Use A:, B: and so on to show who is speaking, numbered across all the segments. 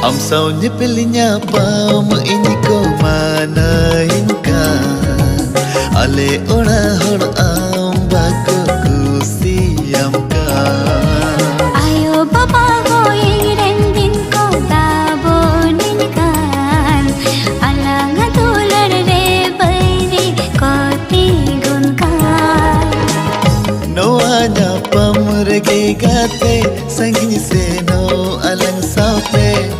A: Am saunya pilihnya pam ini ko manahin kan Ale ora hor am bako kusiyam kan
B: Ayo baba ho ren din ko dabonin kan Alang tular re bairi koti gun kan
A: Noanya pam rege gate sangi se no alang saupe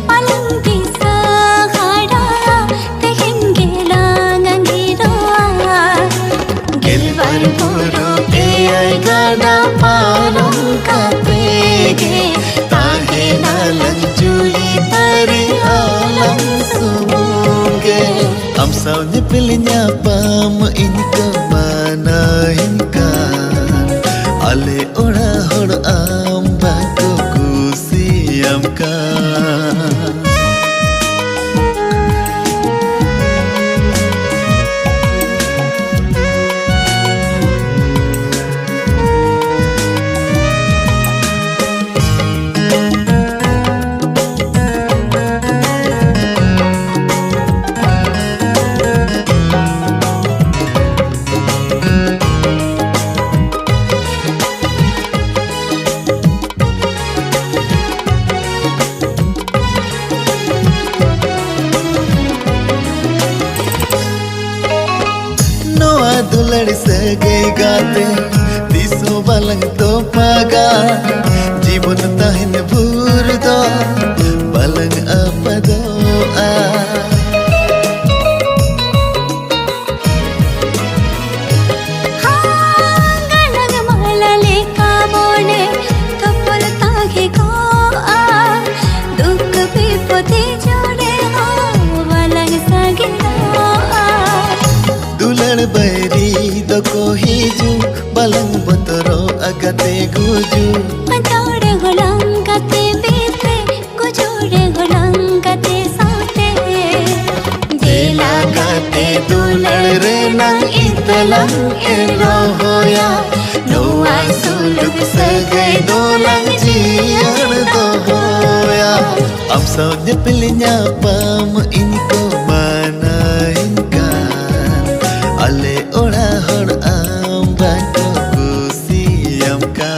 A: Am saunya pilihnya pam ini ko manahin kan Ale ora hor am bako kusiyam kan दुलड़ सगे गाते तीसो बलंग तो पागा जीवन तहन भूर दो बलंग अपदो आ
B: गलग मालले का बोने कपल तागे को आ दुख विपत्ति जोड़े हो बलंग सगे आ
A: दुलड़ बैरी दो को हिजू बलंग बतरो अगते गुजू
B: जोड़े गुलंगते बीते गुजोड़े गुलंगते साथे
A: जेला गाते दुलड़ रे नंग इतलंग एरो होया नोआ सुलुक सगे दोलंग जियर दो होया am saunya pilihnya pam ini ko manahin kan Ale ora hor am bako kusiyam kan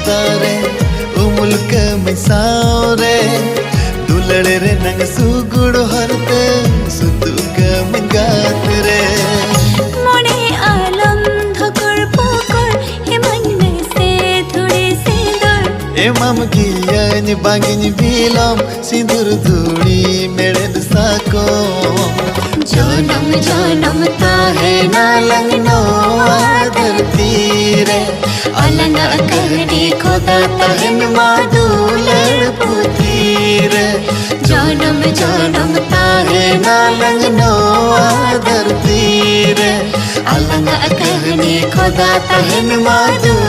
A: Tare umul ke misaure dulade re nang sugur harte sutu ke mangatre
B: mone alam dhakar pokar himanne se thode sindur
A: emam giyan bangin bilam sindur dhuri mered sako janam janam ta hai na langno धरती रे अलंग कहनी खुदा तहन मादुलड़ पुती रे जनम जनम ताहे ना लंगनो धरती रे अलंग कहनी खुदा तहन मादुलड़